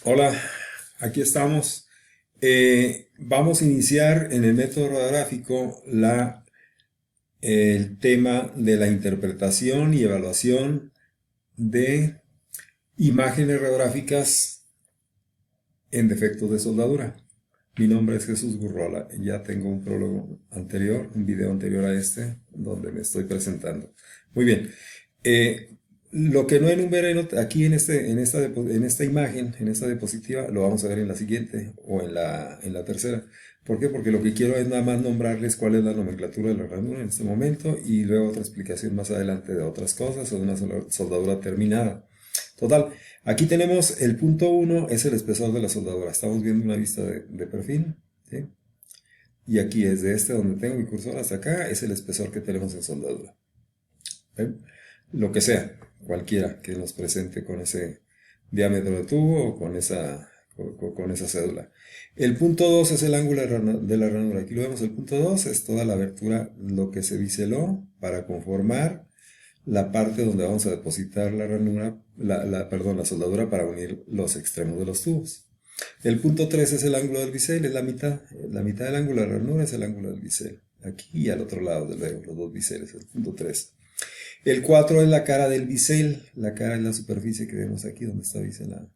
Hola, aquí estamos. Vamos a iniciar en el método radiográfico el tema de la interpretación y evaluación de imágenes radiográficas en defectos de soldadura. Mi nombre es Jesús Gurrola. Ya tengo un prólogo anterior, un video anterior a este, donde me estoy presentando. Muy bien. Eh, lo que no enumeré aquí en esta imagen, en esta diapositiva, lo vamos a ver en la siguiente o en la tercera. ¿Por qué? Porque lo que quiero es nada más nombrarles cuál es la nomenclatura de la ranura en este momento y luego otra explicación más adelante de otras cosas o de una soldadura terminada. Total, aquí tenemos el punto 1, es el espesor de la soldadura. Estamos viendo una vista de perfil, ¿sí? Y aquí desde donde tengo mi cursor hasta acá es el espesor que tenemos en soldadura. ¿Ven? Lo que sea, cualquiera que nos presente con ese diámetro de tubo o con esa cédula. El punto 2 es el ángulo de la ranura. Aquí lo vemos, el punto 2 es toda la abertura, lo que se biseló para conformar la parte donde vamos a depositar la ranura, perdón, la soldadura para unir los extremos de los tubos. El punto 3 es el ángulo del bisel, es la mitad del ángulo de la ranura es el ángulo del bisel. Aquí y al otro lado, luego, los dos biseles, el punto 3. El 4 es la cara del bisel, la cara es la superficie que vemos aquí donde está biselada.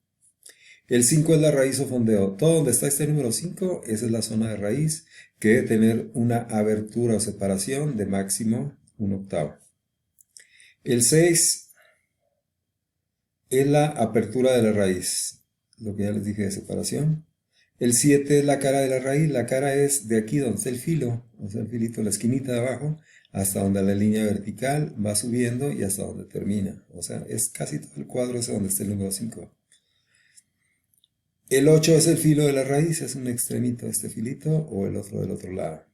El 5 es la raíz o fondeo. Todo donde está este número 5, esa es la zona de raíz que debe tener una abertura o separación de máximo 1/8. El 6 es la apertura de la raíz, lo que ya les dije de separación. El 7 es la cara de la raíz, la cara es de aquí donde está el filo, o sea, el filito, la esquinita de abajo, hasta donde la línea vertical va subiendo y hasta donde termina. O sea, es casi todo el cuadro ese donde está el número 5. El 8 es el filo de la raíz, es un extremito de este filito o el otro del otro lado.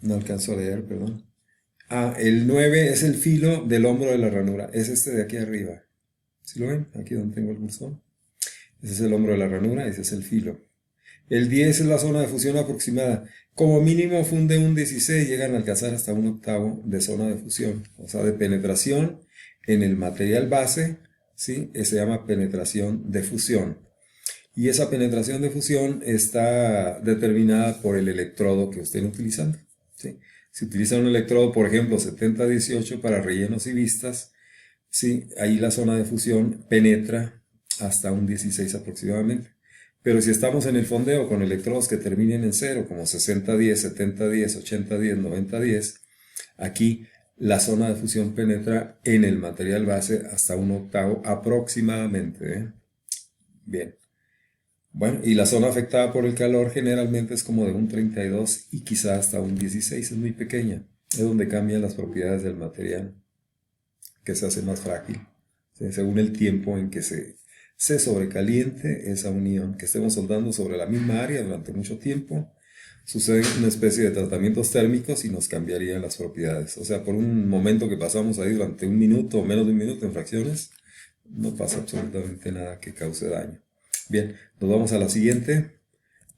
No alcanzo a leer, perdón. El 9 es el filo del hombro de la ranura, es este de aquí arriba. ¿Sí lo ven? Aquí donde tengo el cursor. Ese es el hombro de la ranura, ese es el filo. El 10 es la zona de fusión aproximada. Como mínimo funde un 16, llegan a alcanzar hasta 1/8 de zona de fusión, o sea, de penetración en el material base, ¿sí? Se llama penetración de fusión. Y esa penetración de fusión está determinada por el electrodo que estén utilizando, ¿sí? Si utilizan un electrodo, por ejemplo, 7018 para rellenos y vistas, ¿sí? Ahí la zona de fusión penetra hasta un 16 aproximadamente. Pero si estamos en el fondeo con electrodos que terminen en 0, como 6010, 7010, 8010, 9010, aquí la zona de fusión penetra en el material base hasta 1/8 aproximadamente, ¿eh? Bien. Bueno, y la zona afectada por el calor generalmente es como de un 32 y quizá hasta un 16, es muy pequeña. Es donde cambian las propiedades del material, que se hace más frágil, ¿sí? Según el tiempo en que se sobrecaliente esa unión, que estemos soldando sobre la misma área durante mucho tiempo, sucede una especie de tratamientos térmicos y nos cambiarían las propiedades. O sea, por un momento que pasamos ahí durante un minuto o menos de un minuto en fracciones, no pasa absolutamente nada que cause daño. Bien, nos vamos a la siguiente.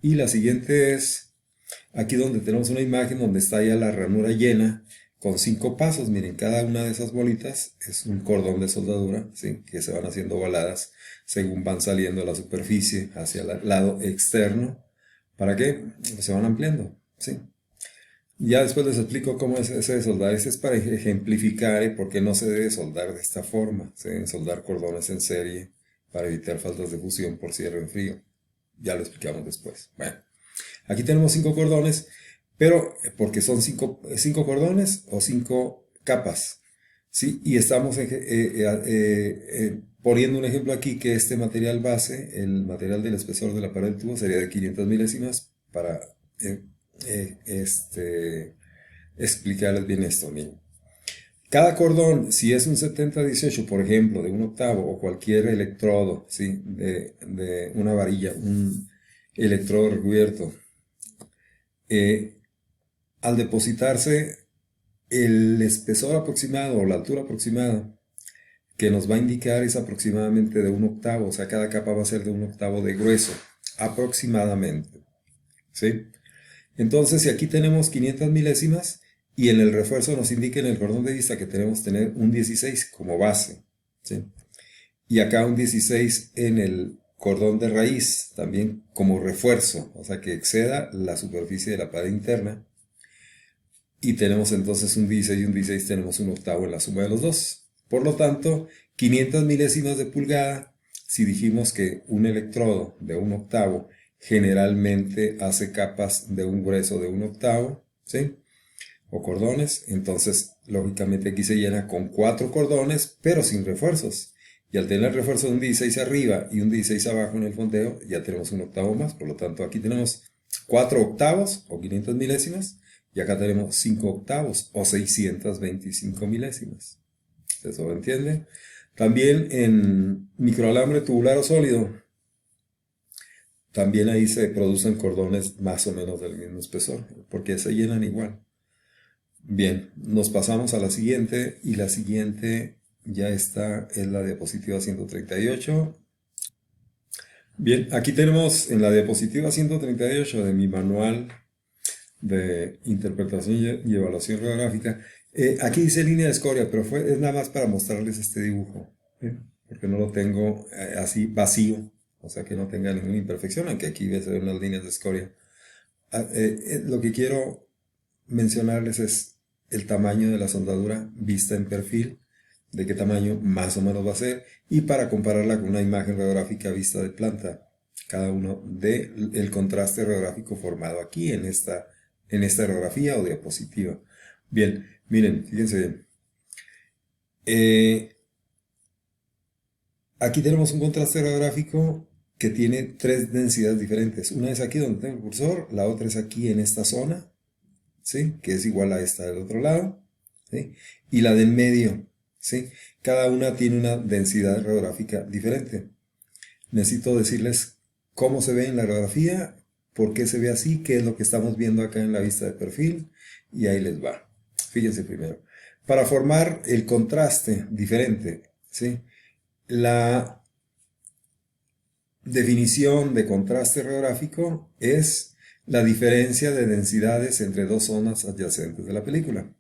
Y la siguiente es aquí donde tenemos una imagen donde está ya la ranura llena con 5 pasos. Miren, cada una de esas bolitas es un cordón de soldadura, ¿sí? Que se van haciendo baladas según van saliendo a la superficie hacia el lado externo. ¿Para qué? Pues se van ampliando, ¿sí? Ya después les explico cómo es ese de soldar. Ese es para ejemplificar por qué no se debe soldar de esta forma. Se deben soldar cordones en serie para evitar faltas de fusión por cierre en frío. Ya lo explicamos después. Bueno, aquí tenemos 5 cordones, pero porque son 5 cordones o 5 capas, ¿sí? Y estamos poniendo un ejemplo aquí que este material base, el material del espesor de la pared del tubo sería de 500 milésimas para explicarles bien esto. Miren. Cada cordón, si es un 7018, por ejemplo, de 1/8 o cualquier electrodo, ¿sí? De una varilla, un electrodo recubierto, eh, al depositarse el espesor aproximado o la altura aproximada que nos va a indicar es aproximadamente de 1/8, o sea, cada capa va a ser de 1/8 de grueso, aproximadamente, ¿sí? Entonces, si aquí tenemos 500 milésimas y en el refuerzo nos indica en el cordón de vista que tenemos que tener un 16 como base, ¿sí? Y acá un 16 en el cordón de raíz, también como refuerzo, o sea que exceda la superficie de la pared interna. Y tenemos entonces un 16 y un 16, tenemos un octavo en la suma de los dos. Por lo tanto, 500 milésimas de pulgada, si dijimos que un electrodo de un octavo generalmente hace capas de un grueso de un octavo, ¿sí? O cordones, entonces lógicamente aquí se llena con 4 cordones, pero sin refuerzos. Y al tener el refuerzo de un 16 arriba y un 16 abajo en el fondeo, ya tenemos un octavo más. Por lo tanto, aquí tenemos 4 octavos o 500 milésimas. Y acá tenemos 5 octavos o 625 milésimas. ¿Eso lo entiende? También en microalambre tubular o sólido, también ahí se producen cordones más o menos del mismo espesor, porque se llenan igual. Bien, nos pasamos a la siguiente, y la siguiente ya está en la diapositiva 138. Bien, aquí tenemos en la diapositiva 138 de mi manual de interpretación y evaluación radiográfica. Aquí dice línea de escoria, pero es nada más para mostrarles este dibujo, ¿eh? Porque no lo tengo así vacío, o sea que no tenga ninguna imperfección, aunque aquí ves unas líneas de escoria. Lo que quiero mencionarles es el tamaño de la soldadura vista en perfil, de qué tamaño más o menos va a ser, y para compararla con una imagen radiográfica vista de planta, cada uno del contraste radiográfico formado aquí en esta radiografía o diapositiva. Bien, miren, fíjense bien. Aquí tenemos un contraste radiográfico que tiene 3 densidades diferentes. Una es aquí donde tengo el cursor, la otra es aquí en esta zona, ¿sí? Que es igual a esta del otro lado, ¿sí? Y la del medio, ¿sí? Cada una tiene una densidad radiográfica diferente. Necesito decirles cómo se ve en la radiografía, por qué se ve así, qué es lo que estamos viendo acá en la vista de perfil, y ahí les va. Fíjense primero. Para formar el contraste diferente, ¿sí? La definición de contraste radiográfico es la diferencia de densidades entre dos zonas adyacentes de la película,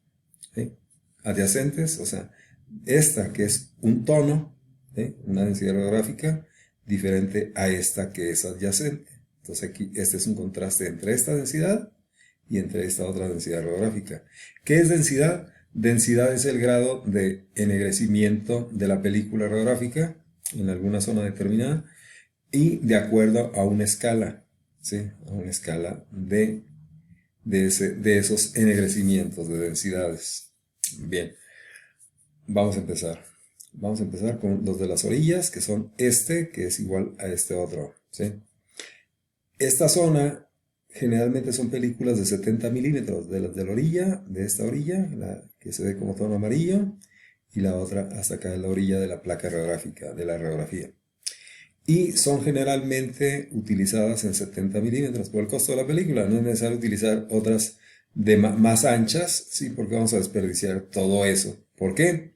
¿sí? Adyacentes, o sea, esta que es un tono, ¿sí? Una densidad radiográfica diferente a esta que es adyacente. Entonces aquí este es un contraste entre esta densidad y entre esta otra densidad radiográfica. ¿Qué es densidad? Densidad es el grado de ennegrecimiento de la película radiográfica en alguna zona determinada y de acuerdo a una escala, ¿sí? A una escala de esos ennegrecimientos de densidades. Bien, vamos a empezar. Vamos a empezar con los de las orillas, que son este, que es igual a este otro, ¿sí? Esta zona generalmente son películas de 70 milímetros, de la orilla, de esta orilla, la que se ve como tono amarillo, y la otra hasta acá en la orilla de la placa radiográfica, de la radiografía. Y son generalmente utilizadas en 70 milímetros por el costo de la película. No es necesario utilizar otras de más anchas, ¿sí? Porque vamos a desperdiciar todo eso. ¿Por qué?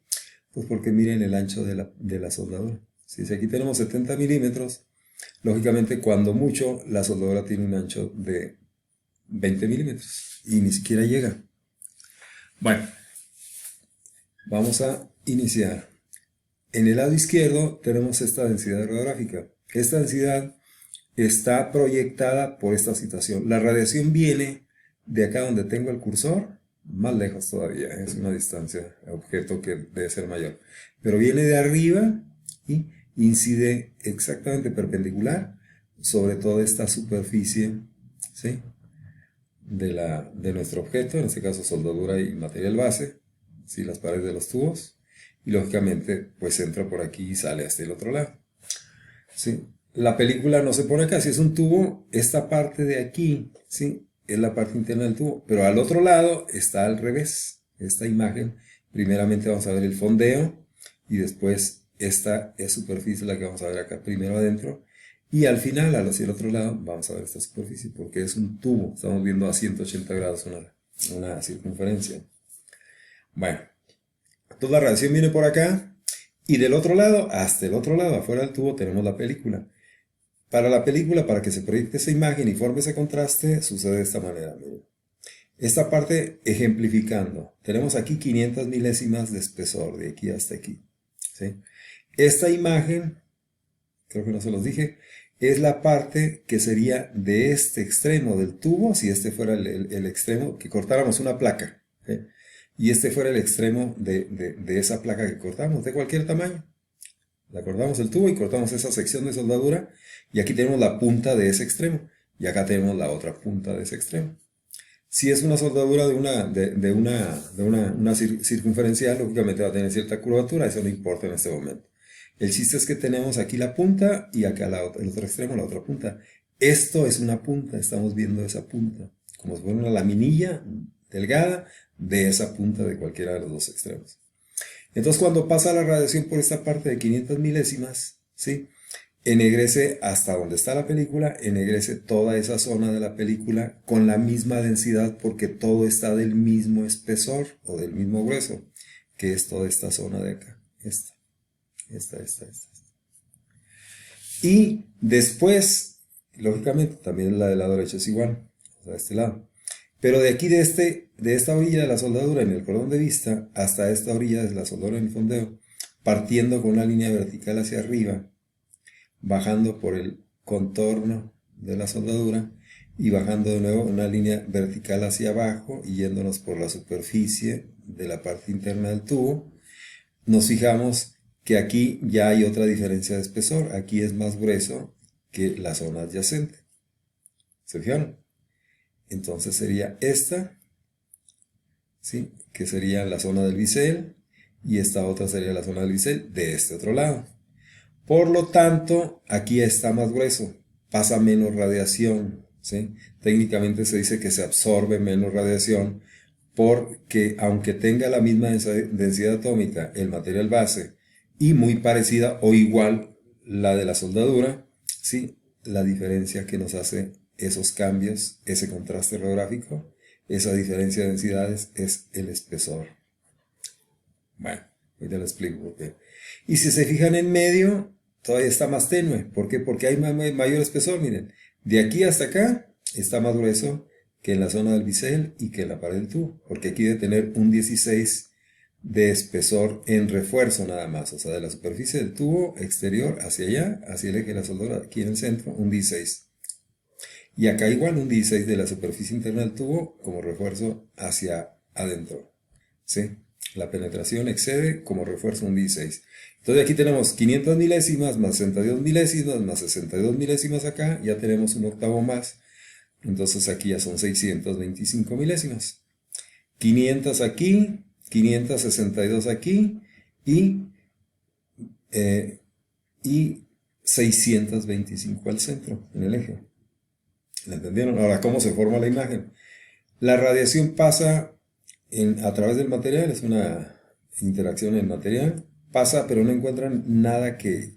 Pues porque miren el ancho de la soldadura. Si aquí tenemos 70 milímetros, lógicamente cuando mucho la soldadura tiene un ancho de 20 milímetros y ni siquiera llega. Bueno, vamos a iniciar. En el lado izquierdo tenemos esta densidad radiográfica. Esta densidad está proyectada por esta situación. La radiación viene de acá donde tengo el cursor, más lejos todavía, es una distancia, objeto que debe ser mayor. Pero viene de arriba y incide exactamente perpendicular sobre toda esta superficie, ¿sí? de nuestro objeto, en este caso soldadura y material base, ¿sí? Las paredes de los tubos. Y lógicamente pues entra por aquí y sale hasta el otro lado, ¿sí? La película no se pone acá, si es un tubo, esta parte de aquí, ¿sí? Es la parte interna del tubo, pero al otro lado está al revés, esta imagen. Primeramente vamos a ver el fondeo y después esta es superficie la que vamos a ver acá primero adentro, y al final hacia el otro lado vamos a ver esta superficie porque es un tubo, estamos viendo a 180 grados una circunferencia. Bueno, toda la radiación viene por acá y del otro lado, hasta el otro lado, afuera del tubo, tenemos la película. para la película, para que se proyecte esa imagen y forme ese contraste, sucede de esta manera. Miren. Esta parte ejemplificando. Tenemos aquí 500 milésimas de espesor, de aquí hasta aquí. ¿Sí? Esta imagen, creo que no se los dije, es la parte que sería de este extremo del tubo, si este fuera el extremo, que cortáramos una placa. ¿Sí? Y este fuera el extremo de esa placa que cortamos, de cualquier tamaño. La cortamos el tubo y cortamos esa sección de soldadura, y aquí tenemos la punta de ese extremo, y acá tenemos la otra punta de ese extremo. Si es una soldadura una circunferencial, lógicamente va a tener cierta curvatura, eso no importa en este momento. El chiste es que tenemos aquí la punta y acá el otro extremo, la otra punta. Esto es una punta, estamos viendo esa punta, como si fuera una laminilla delgada de esa punta de cualquiera de los dos extremos. Entonces cuando pasa la radiación por esta parte de 500 milésimas, ¿sí? Ennegrece hasta donde está la película, ennegrece toda esa zona de la película con la misma densidad porque todo está del mismo espesor o del mismo grueso, que es toda esta zona de acá. Esta. Y después, lógicamente, también la del lado derecho es igual, o sea, de este lado. Pero de aquí, de esta orilla de la soldadura en el cordón de vista, hasta esta orilla de la soldadura en el fondeo, partiendo con una línea vertical hacia arriba, bajando por el contorno de la soldadura y bajando de nuevo una línea vertical hacia abajo y yéndonos por la superficie de la parte interna del tubo, nos fijamos que aquí ya hay otra diferencia de espesor. Aquí es más grueso que la zona adyacente. ¿Se fijaron? Entonces sería esta, ¿sí? Que sería la zona del bisel, y esta otra sería la zona del bisel de este otro lado. Por lo tanto, aquí está más grueso, pasa menos radiación, ¿sí? Técnicamente se dice que se absorbe menos radiación porque aunque tenga la misma densidad atómica el material base y muy parecida o igual la de la soldadura, ¿sí? La diferencia que nos hace esos cambios, ese contraste radiográfico, esa diferencia de densidades es el espesor. Bueno, ahorita lo explico por qué. Y si se fijan en medio, todavía está más tenue. ¿Por qué? Porque hay mayor espesor, miren. De aquí hasta acá está más grueso que en la zona del bisel y que en la pared del tubo. Porque aquí debe tener un 16 de espesor en refuerzo nada más. O sea, de la superficie del tubo exterior hacia allá, hacia el eje de la soldadura, aquí en el centro, un 16. Y acá igual un 16 de la superficie interna del tubo como refuerzo hacia adentro. ¿Sí? La penetración excede como refuerzo un 16. Entonces aquí tenemos 500 milésimas más 62 milésimas más 62 milésimas acá. Ya tenemos un octavo más. Entonces aquí ya son 625 milésimas. 500 aquí, 562 aquí y 625 al centro, en el eje. ¿La entendieron? Ahora, ¿cómo se forma la imagen? La radiación pasa a través del material, es una interacción en el material, pasa, pero no encuentran nada que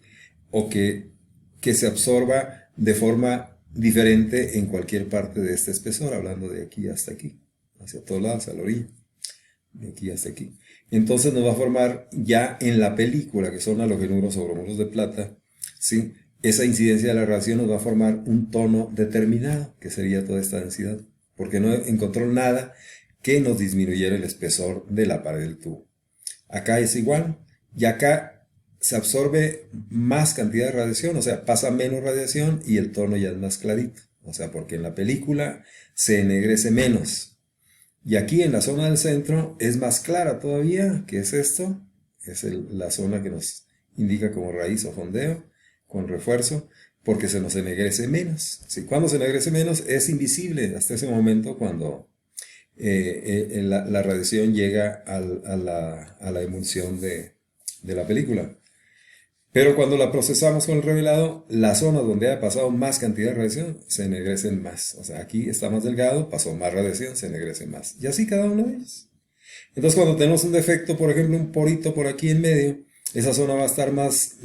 se absorba de forma diferente en cualquier parte de este espesor, hablando de aquí hasta aquí, hacia todos lados, a la orilla, de aquí hasta aquí. Entonces nos va a formar ya en la película, que son halogenuros o bromuros de plata, ¿sí? Esa incidencia de la radiación nos va a formar un tono determinado, que sería toda esta densidad, porque no encontró nada que nos disminuyera el espesor de la pared del tubo. Acá es igual, y acá se absorbe más cantidad de radiación, o sea, pasa menos radiación y el tono ya es más clarito, o sea, porque en la película se ennegrece menos. Y aquí en la zona del centro es más clara todavía, que es esto, es la zona que nos indica como raíz o fondeo, con refuerzo, porque se nos ennegrece menos. ¿Sí? Cuando se ennegrece menos es invisible hasta ese momento cuando la radiación llega a la emulsión de la película. Pero cuando la procesamos con el revelado, las zonas donde ha pasado más cantidad de radiación se ennegrecen más. O sea, aquí está más delgado, pasó más radiación, se ennegrece más. Y así cada uno de ellos. Entonces cuando tenemos un defecto, por ejemplo, un porito por aquí en medio, esa zona va a estar más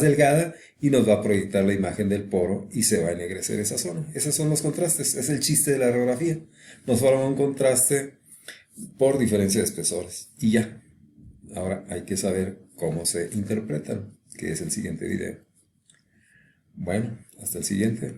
delgada y nos va a proyectar la imagen del poro y se va a ennegrecer esa zona. Esos son los contrastes, es el chiste de la radiografía. Nos forma un contraste por diferencia de espesores y ya. Ahora hay que saber cómo se interpretan, que es el siguiente video. Bueno, hasta el siguiente.